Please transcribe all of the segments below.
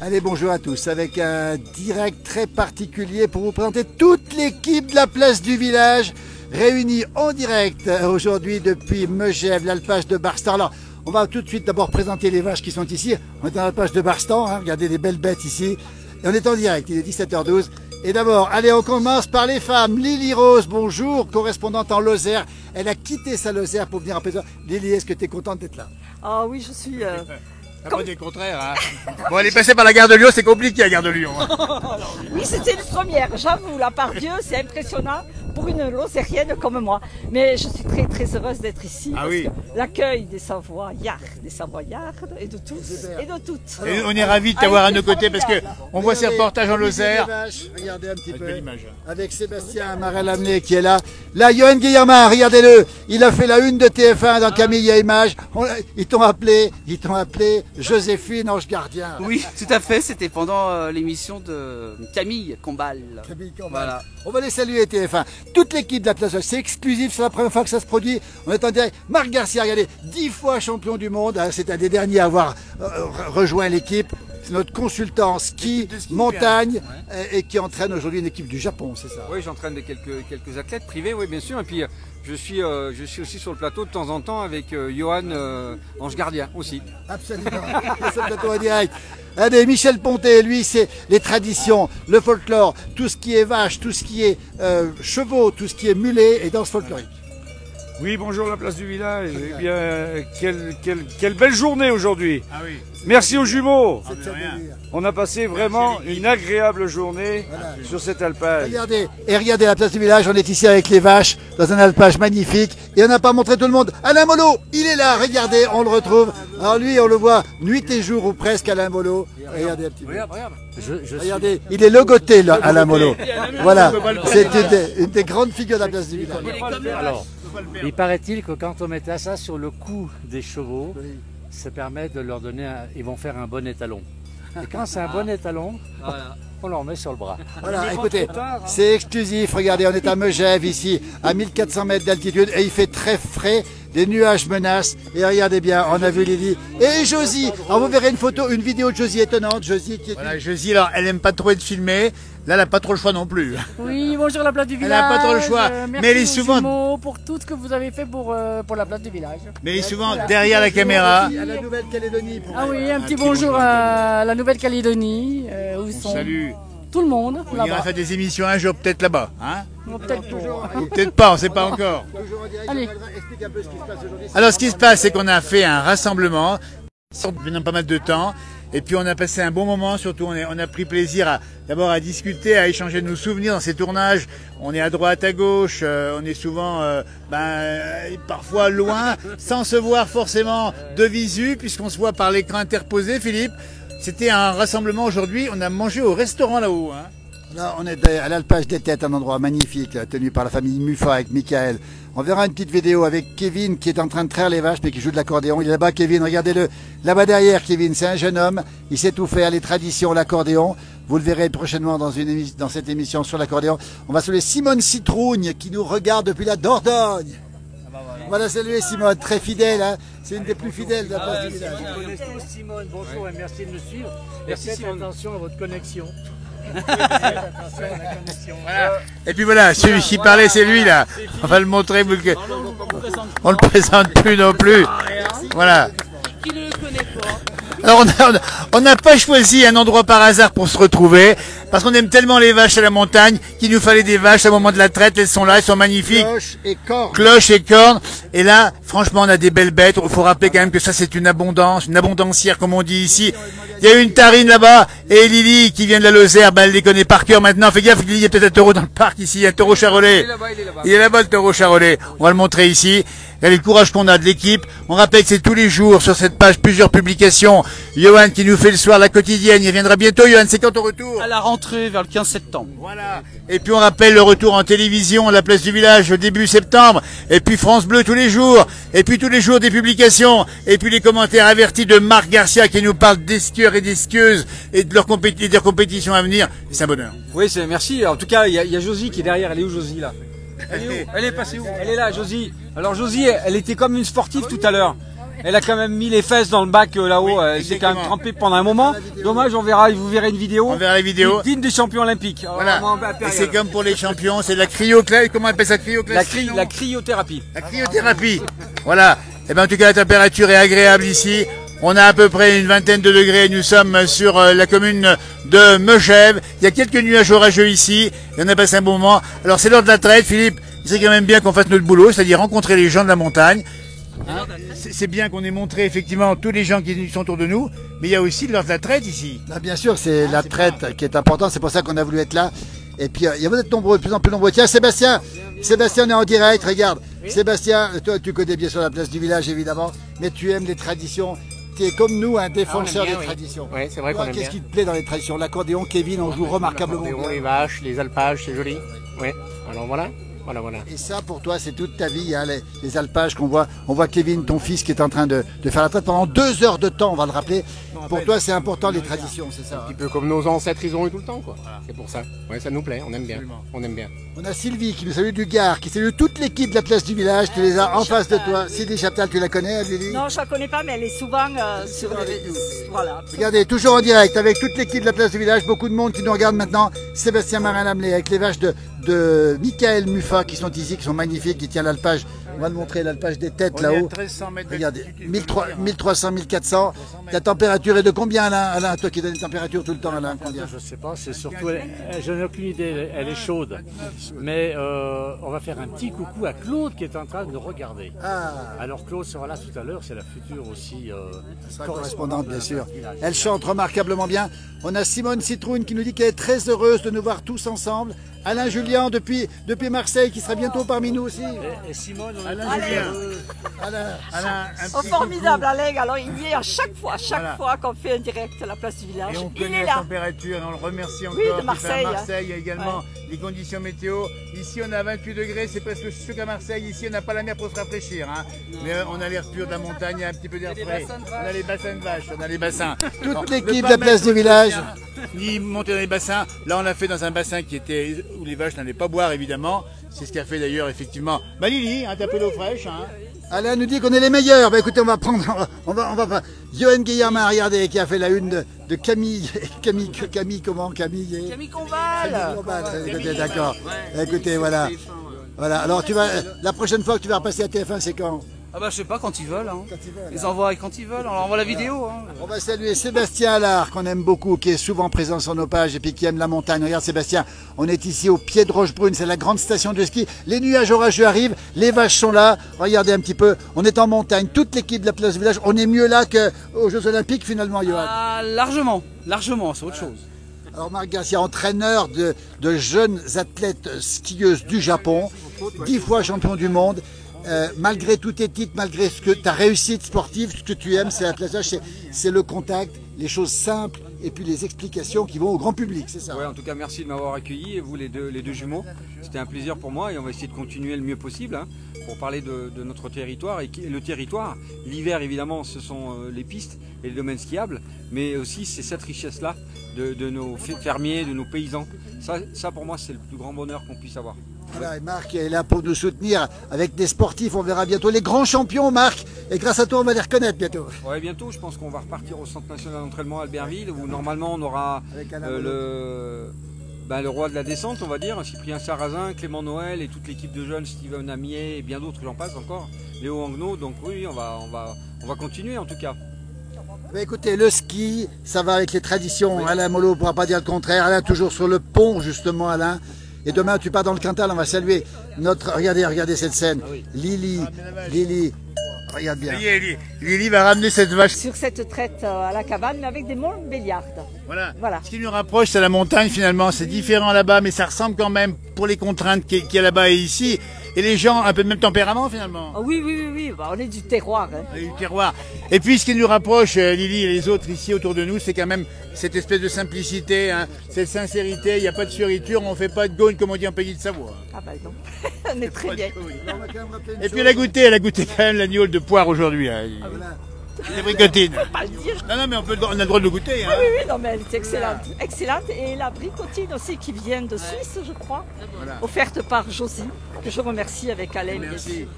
Allez, bonjour à tous, avec un direct très particulier pour vous présenter toute l'équipe de la place du village, réunie en direct aujourd'hui depuis Megève, l'alpage de Barstan. Alors, on va tout de suite d'abord présenter les vaches qui sont ici. On est dans l'alpage de Barstan, hein, regardez les belles bêtes ici. Et on est en direct, il est 17h12. Et d'abord, allez, on commence par les femmes. Lily Rose, bonjour, correspondante en Lozère. Elle a quitté sa Lozère pour venir en Pézard. Lily, est-ce que tu es contente d'être là? Ah oui, je suis... Pas des contraires, hein. Bon, elle est passée par la gare de Lyon, c'est compliqué la gare de Lyon. Hein. Oui, c'était une première, j'avoue, là, par Dieu, c'est impressionnant pour une Lozérienne comme moi. Mais je suis très très heureuse d'être ici. Ah oui. L'accueil des Savoyards, des Savoyardes et de tous et de toutes. Et on est ravis de t'avoir à nos côtés parce que on voit ces reportages en Lozère. Regardez un petit peu. Image. Avec Sébastien Marel-Amené qui est là. Là, Johan Guillermin, regardez-le. Il a fait la une de TF1 dans Camille et Images. Ils t'ont appelé Joséphine Ange Gardien. Oui, tout à fait, c'était pendant l'émission de Camille Combal. Voilà. On va les saluer TF1. Toute l'équipe de la place, c'est exclusif, c'est la première fois que ça se produit. On est en direct. Marc Garcia, regardez, 10 fois champion du monde. C'est un des derniers à avoir rejoint l'équipe. C'est notre consultant ski, montagne, et qui entraîne aujourd'hui une équipe du Japon, c'est ça? Oui, j'entraîne quelques athlètes privés, oui, bien sûr. Et puis, je suis aussi sur le plateau de temps en temps avec Johan Ange Gardien aussi. Absolument, c'est le plateau en direct. Allez, Michel Pontet, lui, c'est les traditions, le folklore, tout ce qui est vache, tout ce qui est chevaux, tout ce qui est mulet et danse folklorique. Oui, bonjour la place du village. Eh bien, quelle belle journée aujourd'hui. Ah oui. Merci aux jumeaux. C'est de rien. On a passé vraiment une agréable journée sur cet alpage. Regardez la place du village, on est ici avec les vaches, dans un alpage magnifique. Et on n'a pas montré tout le monde. Alain Molot, il est là, regardez, on le retrouve. Alors lui, on le voit nuit et jour ou presque, Alain Molot. Regardez un petit peu. Regardez, il est logoté, là, Alain Molot. Voilà, c'est une des grandes figures de la place du village. Alors, il paraît-il que quand on mettait ça sur le cou des chevaux, ça permet de leur donner ils vont faire un bon étalon. Et quand c'est un bon étalon, on leur met sur le bras. Voilà, écoutez, c'est exclusif. Regardez, on est à Megève ici, à 1400 mètres d'altitude, et il fait très frais. Des nuages menacent. Et regardez bien, on a vu Lily et Josie. Alors vous verrez une vidéo de Josie étonnante. Josie qui est... Voilà, Josie, alors, elle aime pas trop être filmée. Là, elle n'a pas trop le choix non plus. Oui, bonjour la place du village. Elle n'a pas trop le choix. Merci mais elle est souvent... jumeaux pour tout ce que vous avez fait pour la place du village. Mais elle est souvent derrière la caméra. À la Nouvelle-Calédonie. Ah oui, un petit bonjour à la Nouvelle-Calédonie. Où On sont salue. tout le monde On ira là-bas. faire des émissions un jour, peut-être là-bas. Hein? Peut-être pas. Ou peut-être pas, on ne sait pas encore. Allez. Explique un peu ce qui se passe aujourd'hui. Alors, ce qui se passe, c'est qu'on a fait un rassemblement, pendant pas mal de temps, et puis on a passé un bon moment, surtout on a pris plaisir d'abord à discuter, à échanger nos souvenirs dans ces tournages. On est à droite, à gauche, on est souvent parfois loin, sans se voir forcément de visu, puisqu'on se voit par l'écran interposé, Philippe. C'était un rassemblement aujourd'hui, on a mangé au restaurant là-haut. Hein. Là, on est à l'alpage des Têtes, un endroit magnifique, tenu par la famille Muffat avec Michael. On verra une petite vidéo avec Kevin qui est en train de traire les vaches mais qui joue de l'accordéon. Il est là-bas, Kevin, regardez-le. Là-bas derrière, Kevin, c'est un jeune homme. Il sait tout faire, les traditions, l'accordéon. Vous le verrez prochainement dans cette émission sur l'accordéon. On va saluer Simone Citrougne qui nous regarde depuis la Dordogne. Voilà, saluer Simone, très fidèle. Hein. C'est une des plus fidèles de la place du village. Je connais tous Simone, bonjour et merci de nous suivre. Et faites attention à votre connexion. Voilà. Et puis voilà, celui qui parlait, c'est lui là. On va le montrer. On le présente plus non plus. Voilà. Alors on n'a pas choisi un endroit par hasard pour se retrouver, parce qu'on aime tellement les vaches à la montagne qu'il nous fallait des vaches au moment de la traite. Elles sont là, elles sont magnifiques. Cloche et cornes. Cloche et cornes. Et là, franchement, on a des belles bêtes. Il faut rappeler quand même que ça, c'est une abondancière, comme on dit ici. Il y a une tarine là-bas, et Lily, qui vient de la Lozère, elle les connaît par cœur maintenant. Fais gaffe, Lily, il y a peut-être un taureau dans le parc ici, il y a un taureau charolais. Il est là-bas, le taureau charolais. On va le montrer ici. Regardez le courage qu'on a de l'équipe. On rappelle que c'est tous les jours sur cette page plusieurs publications. Johan qui nous fait le soir la quotidienne. Il reviendra bientôt, Johan. C'est quand ton retour? À la rentrée vers le 15 septembre. Voilà. Et puis on rappelle le retour en télévision à la place du village au début septembre. Et puis France Bleu tous les jours. Et puis tous les jours des publications. Et puis les commentaires avertis de Marc Garcia qui nous parle d'esquieurs et d'esquieuses et de leur compétition à venir. C'est un bonheur. Oui, merci. En tout cas, il y a Josie qui est derrière. Elle est où, Josie, là? Elle est où? Elle est passée où? Elle est là, Josie. Alors, Josie, elle était comme une sportive tout à l'heure. Elle a quand même mis les fesses dans le bac là-haut. Oui, Elle s'est quand même exactement. trempée pendant un moment. Dommage, vous verrez une vidéo. On verra la vidéo. Digne des champions olympiques. Voilà. Vraiment Et impérial. c'est comme pour les champions, c'est de la cryoclasse. Comment on appelle ça, cryoclasse? La cryothérapie. La cryothérapie. Voilà. Et bien en tout cas, la température est agréable ici. On a à peu près une vingtaine de degrés. Nous sommes sur la commune de Megève. Il y a quelques nuages orageux ici. Et on a passé un bon moment. Alors c'est l'heure de la traite, Philippe. Il serait quand même bien qu'on fasse notre boulot, c'est-à-dire rencontrer les gens de la montagne. Hein, c'est bien qu'on ait montré effectivement tous les gens qui sont autour de nous, mais il y a aussi l'heure de la traite ici. Là, bien sûr, c'est la traite qui est importante, c'est pour ça qu'on a voulu être là. Et puis, il y a vous êtes nombreux, de plus en plus nombreux. Tiens, Sébastien, on est en direct, regarde. Oui. Sébastien, toi, tu connais bien sûr la place du village, évidemment, mais tu aimes les traditions. Tu es comme nous, un défenseur des traditions. Oui, c'est vrai qu'on aime bien. Qu'est-ce qui te plaît dans les traditions? L'accordéon, Kevin, on joue remarquablement bien. Les vaches, les alpages, c'est joli. Oui, alors voilà. Et ça, pour toi, c'est toute ta vie, hein, les alpages qu'on voit. On voit Kevin, ton fils, qui est en train de faire la traite pendant 2 heures de temps, on va le rappeler. Pour toi, c'est important, les traditions, c'est ça? Un petit peu comme nos ancêtres, ils ont eu tout le temps, quoi. Voilà. C'est pour ça. Ouais, ça nous plaît, on aime bien. On aime bien. On a Sylvie qui nous salue du Gard, qui salue toute l'équipe de la place du village. Tu les as en face de toi. Sylvie Chaptal, tu la connais, Lily? Non, je la connais pas, mais elle est souvent sur les... Voilà. Regardez, toujours en direct, avec toute l'équipe de la place du village. Beaucoup de monde qui nous regarde maintenant. Sébastien Marin-Lamelé, avec les vaches de Michael Muffat, qui sont ici, qui sont magnifiques, qui tient l'alpage. On va te montrer l'alpage des têtes là-haut. Regardez, 1300, 1400. La température est de combien, Alain? Toi qui donnes les températures tout le temps, Alain, combien? Je sais pas, c'est surtout, je n'ai aucune idée, elle est chaude. Mais on va faire un petit coucou à Claude qui est en train de nous regarder. Ah. Alors Claude sera là tout à l'heure, c'est la future aussi correspondante, bien sûr. Elle chante remarquablement bien. On a Simone Citroune qui nous dit qu'elle est très heureuse de nous voir tous ensemble. Alain Julien depuis Marseille qui sera bientôt parmi nous aussi. Et Simone, Alain Julien. Alain, formidable Alain, alors il y est à chaque fois qu'on fait un direct à la place du village. Et on il connaît est la là. température, on le remercie encore. Oui, de Marseille. À Marseille, il y a également les conditions météo. Ici on a 28 degrés, c'est presque sûr qu'à Marseille, ici on n'a pas la mer pour se rafraîchir. Hein. Mais on a l'air pur de la montagne, il y a un petit peu d'air frais. On a les bassins de vaches, on a les bassins. Toute l'équipe de la place du village. Ni monter dans les bassins. Là on l'a fait dans un bassin où les vaches n'allaient pas boire évidemment. C'est ce qu'a fait d'ailleurs effectivement Lily, hein, t'as pris l'eau fraîche. Hein. Alain nous dit qu'on est les meilleurs. Bah écoutez, on va prendre, on va Johan Guillermin, regardez, qui a fait la une de Camille. Camille Combal. Écoutez, d'accord. Écoutez, voilà. Alors la prochaine fois que tu vas repasser à TF1, c'est quand? Ah bah je sais pas, quand ils veulent. Hein. Ils envoient quand ils veulent, on leur envoie la vidéo. Hein. On va saluer Sébastien Allard, qu'on aime beaucoup, qui est souvent présent sur nos pages et puis qui aime la montagne. Regarde Sébastien, on est ici au pied de Rochebrune, c'est la grande station de ski. Les nuages orageux arrivent, les vaches sont là. Regardez un petit peu, on est en montagne, toute l'équipe de la place du village. On est mieux là qu'aux Jeux Olympiques finalement, Johan. Ah, largement, c'est autre chose. Alors Marc Garcia, entraîneur de jeunes athlètes skieuses du Japon, 10 fois champion du monde. Malgré tous tes titres, malgré ta réussite sportive, ce que tu aimes, c'est l'athlétisme, c'est le contact, les choses simples et puis les explications qui vont au grand public, c'est ça? Ouais, en tout cas, merci de m'avoir accueilli, et vous les deux jumeaux. C'était un plaisir pour moi et on va essayer de continuer le mieux possible hein, pour parler de notre territoire. Et le territoire, l'hiver évidemment, ce sont les pistes et les domaines skiables, mais aussi c'est cette richesse-là de nos fermiers, de nos paysans. Ça pour moi, c'est le plus grand bonheur qu'on puisse avoir. Voilà, et Marc est là pour nous soutenir avec des sportifs, on verra bientôt les grands champions, Marc, et grâce à toi on va les reconnaître bientôt. Ouais, bientôt, je pense qu'on va repartir au Centre National d'Entraînement à Albertville, où normalement on aura le roi de la descente, on va dire, Cyprien Sarrazin, Clément Noël et toute l'équipe de jeunes, Steven Amier et bien d'autres, j'en passe encore, Léo Angno, donc oui, on va continuer en tout cas. Bah écoutez, le ski, ça va avec les traditions, oui. Alain Mollo ne pourra pas dire le contraire, Alain toujours sur le pont justement, Alain. Et demain, tu pars dans le Quintal, on va saluer notre... Regardez cette scène. Ah oui. Lily, regarde bien. Lily va ramener cette vache. Sur cette traite à la cabane, mais avec des Montbéliardes. Voilà. Ce qui nous rapproche, c'est la montagne finalement. C'est différent là-bas, mais ça ressemble quand même pour les contraintes qu'il y a là-bas et ici. Et les gens, un peu de même tempérament finalement. Oh, oui. Bah, on est du terroir. Hein. On est du terroir. Et puis ce qui nous rapproche, Lily et les autres ici autour de nous, c'est quand même cette espèce de simplicité, hein, cette sincérité. Il n'y a pas de fioriture, on ne fait pas de gaune comme on dit en pays de Savoie. Ah bah non, on est très bien. Et puis elle a goûté quand même l'agneau de poire aujourd'hui. Hein. Ah, voilà. Les bricotines. Pas le dire. Non, mais on a le droit de le goûter. Hein. Oui, non, mais elle est excellente. Excellente. Et la bricotine aussi qui vient de Suisse, je crois, offerte par Josie, que je remercie avec Alain. Merci.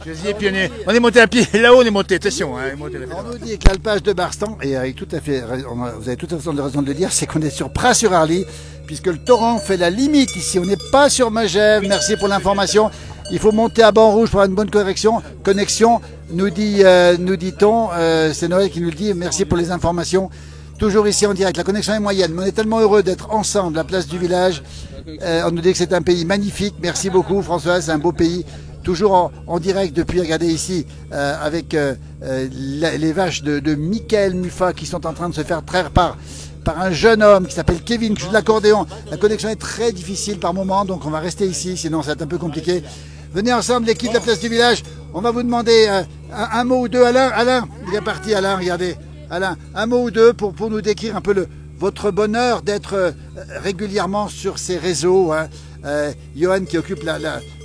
Et puis on est monté à pied, là-haut on est monté, attention. Hein, on nous dit que l'alpage de Barstan, et avec tout à fait, vous avez tout à fait raison de le dire, c'est qu'on est sur Pras-sur-Arly, puisque le torrent fait la limite ici. On n'est pas sur Megève. Merci pour l'information. Il faut monter à banc rouge pour avoir une bonne connexion. Nous dit-on, c'est Noël qui nous le dit. Merci pour les informations. Toujours ici en direct. La connexion est moyenne, mais on est tellement heureux d'être ensemble à la place du village. On nous dit que c'est un pays magnifique. Merci beaucoup, François. C'est un beau pays. Toujours en direct depuis, regardez ici, avec les vaches de Michael Muffat qui sont en train de se faire traire par un jeune homme qui s'appelle Kevin, qui joue de l'accordéon. La connexion est très difficile par moment, donc on va rester ici, sinon ça va être un peu compliqué. Venez ensemble, l'équipe de la place du village. On va vous demander un mot ou deux. Alain, il est parti, Alain, regardez. Alain, un mot ou deux pour nous décrire un peu votre bonheur d'être régulièrement sur ces réseaux. Hein. Johan qui occupe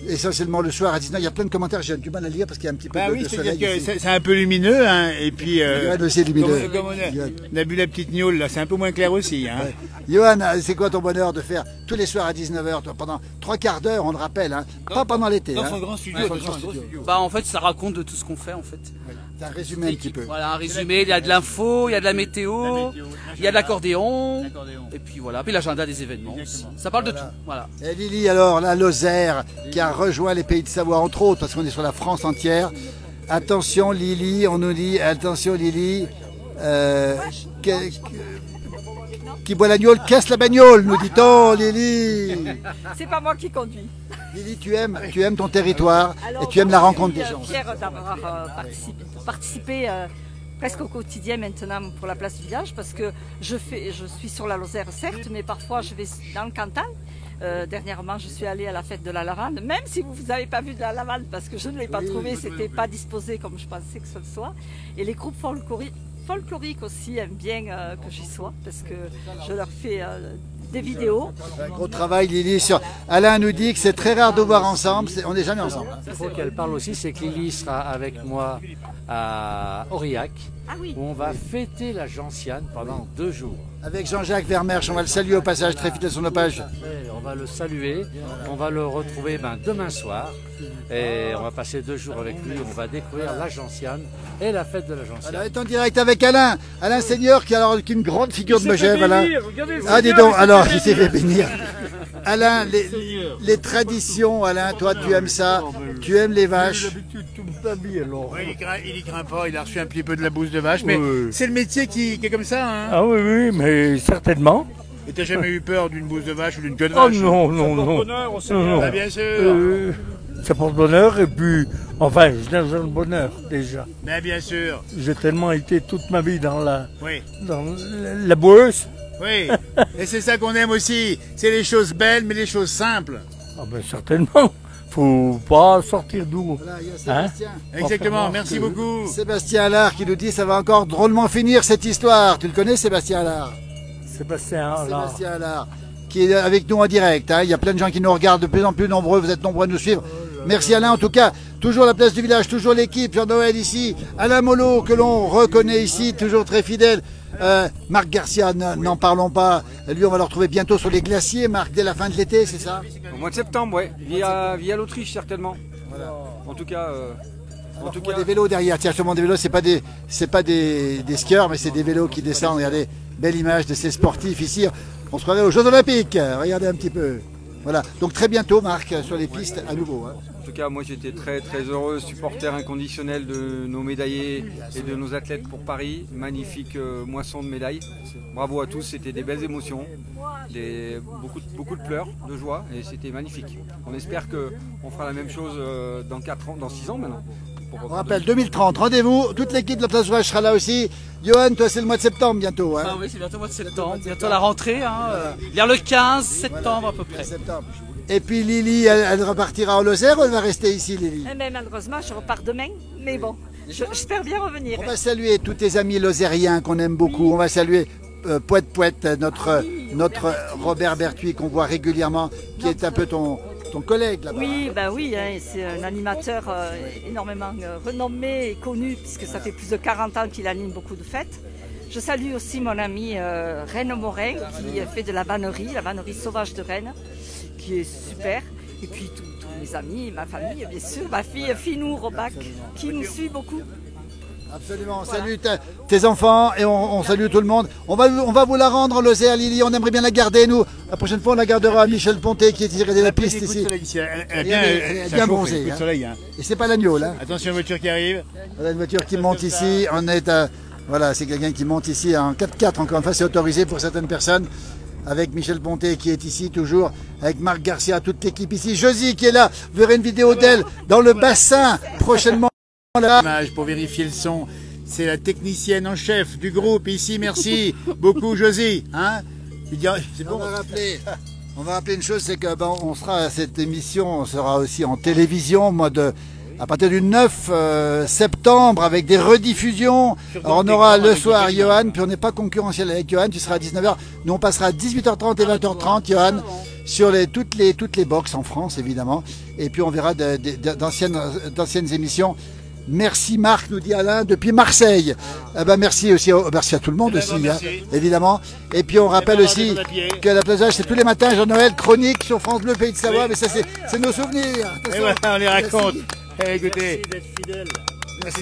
essentiellement le soir à 19h. Il y a plein de commentaires, j'ai du mal à lire parce qu'il y a un petit peu de soleil. C'est un peu lumineux, hein, et puis aussi lumineux. Comme on a bu la petite gnôle, là, c'est un peu moins clair aussi. Hein. Ouais. Johan, c'est quoi ton bonheur de faire tous les soirs à 19h, pendant 3/4 d'heure, on le rappelle, hein, pas pendant l'été. Dans son grand studio. Bah en fait, ça raconte de tout ce qu'on fait en fait. C'est un résumé un petit peu. Voilà, un résumé, il y a de l'info, il y a de la météo, il y a de l'accordéon, et puis voilà, puis l'agenda des événements. Ça parle de tout, voilà. Et Lily, alors, la Lozère, qui a rejoint les pays de Savoie, entre autres, parce qu'on est sur la France entière. Attention Lily, on nous dit, attention Lily, qui boit l'agneau casse la bagnole, nous dit-on, Lily. C'est pas moi qui conduis. Lily, tu aimes ton territoire. Alors, et tu aimes la rencontre des gens. Je suis fière d'avoir participé presque au quotidien maintenant pour la place du village, parce que je suis sur la Lozère certes, mais parfois je vais dans le Cantal. Dernièrement, je suis allée à la fête de la lavande, même si vous n'avez pas vu de la lavande, parce que je ne l'ai pas trouvée, c'était pas disposé comme je pensais que ce soit. Et les groupes folkloriques aussi aiment bien que j'y sois, parce que je leur fais des vidéos. Un gros travail, Lily. Alain nous dit que c'est très rare de voir ensemble, on n'est jamais ensemble. Il faut qu'elle parle aussi, c'est que Lily sera avec moi à Aurillac, où on va fêter la gentiane pendant 2 jours. Avec Jean-Jacques Vermersch, on va le saluer au passage, très vite à son page. On va le saluer, on va le retrouver demain soir, et on va passer 2 jours avec lui, on va découvrir la gentiane et la fête de la gentiane. Alors, est en direct avec Alain Seigneur, qui est une grande figure de Megève, Alain. Ah, dis donc, alors, il s'est fait bénir. Alain, les traditions, Alain, toi tu aimes ça, tu aimes les vaches. Il y craint pas, il a reçu un petit peu de la bouse de vache, mais c'est le métier qui est comme ça. Hein. Ah oui, mais certainement. Et t'as jamais eu peur d'une bouse de vache ou d'une queue de vache? Oh non. Bah, bien sûr. Ça porte bonheur, et puis, enfin, je donne le bonheur déjà. Mais bien sûr. J'ai tellement été toute ma vie dans la bourse. Oui, et c'est ça qu'on aime aussi. C'est les choses belles, mais les choses simples. Ah ben certainement. Faut pas sortir d'où. Voilà, il y a Sébastien. Exactement, merci beaucoup. Sébastien Allard qui nous dit ça va encore drôlement finir cette histoire. Tu le connais, Sébastien Allard? Sébastien Allard, qui est avec nous en direct. Hein. Il y a plein de gens qui nous regardent, de plus en plus nombreux. Vous êtes nombreux à nous suivre. Merci Alain, en tout cas, toujours la place du village, toujours l'équipe, Jean-Noël ici, Alain Molot que l'on reconnaît ici, toujours très fidèle. Marc Garcia, n'en parlons pas. Lui, on va le retrouver bientôt sur les glaciers, Marc, dès la fin de l'été, c'est ça? Au mois de septembre, oui. Via l'Autriche, certainement. Voilà. En tout cas... des vélos derrière, tiens, justement des vélos, c'est pas des skieurs, mais c'est des vélos qui descendent. Regardez, belle image de ces sportifs ici. On se croirait aux Jeux Olympiques. Regardez un petit peu. Voilà, donc très bientôt, Marc, sur les pistes à nouveau. Hein. En tout cas, moi j'étais très très heureux, supporter inconditionnel de nos médaillés et de nos athlètes pour Paris. Magnifique moisson de médailles. Bravo à tous, c'était des belles émotions, beaucoup de pleurs, de joie, et c'était magnifique. On espère qu'on fera la même chose dans 4 ans, dans 6 ans maintenant. On rappelle 2030, rendez-vous, toute l'équipe de la place Vache sera là aussi. Johan, toi c'est le mois de septembre bientôt. Hein. Ah oui, c'est bientôt le mois de septembre, bientôt la rentrée, vers le 15 septembre à peu près. Et puis Lily, elle repartira en Lozère ou elle va rester ici, Lily? Mais malheureusement, je repars demain, mais bon, j'espère bien revenir. On va saluer tous tes amis lozériens qu'on aime beaucoup. On va saluer Poète, notre Robert Berthuis qu'on voit régulièrement, qui est un peu ton collègue là-bas. Oui, oui, hein, c'est un animateur énormément renommé et connu, puisque ça fait plus de 40 ans qu'il anime beaucoup de fêtes. Je salue aussi mon ami Reine Morin, qui fait de la vannerie sauvage de Rennes, qui est super. Et puis tous mes amis, ma famille, bien sûr, ma fille Finou Robac, qui nous suit beaucoup. Absolument, on salue tes enfants et on salue tout le monde. On va vous la rendre, Lozère, Lily, on aimerait bien la garder, nous. La prochaine fois, on la gardera à Michel Pontet qui est tiré de la piste ici. Elle est bien bronzée. Hein. Et c'est pas l'agneau, là. Attention, une voiture qui arrive. Voilà une voiture qui monte ici. On est à... Voilà, c'est quelqu'un qui monte ici en 4x4. Encore une fois, c'est autorisé pour certaines personnes. Avec Michel Pontet qui est ici toujours, avec Marc Garcia, toute l'équipe ici. Josie qui est là, vous verrez une vidéo d'elle dans le bassin prochainement. Pour vérifier le son, c'est la technicienne en chef du groupe ici, merci beaucoup Josie. Hein, c'est bon. On va rappeler une chose, c'est que on sera à cette émission, on sera aussi en télévision, à partir du 9 septembre avec des rediffusions. Alors on aura le soir Johan, puis on n'est pas concurrentiel avec Johan, tu seras à 19h. Nous on passera à 18h30 et 20h30 Johan sur toutes les box en France évidemment. Et puis on verra d'anciennes émissions. Merci Marc, nous dit Alain, depuis Marseille. Merci aussi, merci à tout le monde aussi, hein, évidemment. Et puis on rappelle aussi que la plage c'est tous les matins Jean-Noël, chronique sur France Bleu Pays de Savoie, mais ça c'est nos souvenirs. Et voilà, on les raconte. Écoutez, merci d'être fidèle. Merci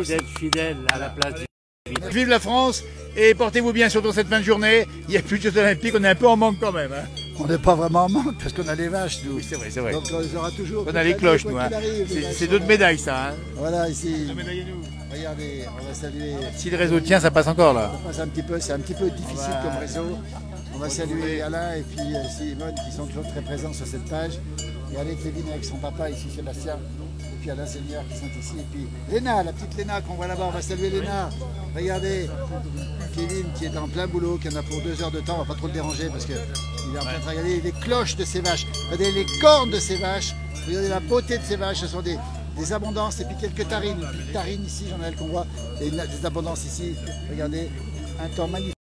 d'être fidèle à la place du village. Vive la France et portez-vous bien surtout cette fin de journée. Il n'y a plus de Jeux Olympiques, on est un peu en manque quand même. Hein. On n'est pas vraiment en manque parce qu'on a les vaches, nous. Oui, c'est vrai, c'est vrai. Donc on les aura toujours. On a les cloches, nous. Hein. C'est d'autres médailles, ça. Hein. Voilà, ici. Médaille nous. Regardez, on va saluer. Si le réseau tient, ça passe encore là. Ça passe un petit peu, c'est un petit peu difficile comme réseau. On va saluer Alain et puis Simone qui sont toujours très présents sur cette page. Et allez, Kevin avec son papa ici, Sébastien. Et puis Alain Seigneur qui sont ici. Et puis Léna, la petite Léna qu'on voit là-bas, on va saluer Léna. Regardez, Kevin qui est en plein boulot, qui en a pour 2 heures de temps, on va pas trop le déranger parce qu'il est en train de regarder les cloches de ses vaches. Regardez les cornes de ses vaches. Regardez la beauté de ces vaches, ce sont des abondances et puis quelques tarines. Une petite tarine ici, j'en ai qu'on voit, et des abondances ici. Regardez, un temps magnifique.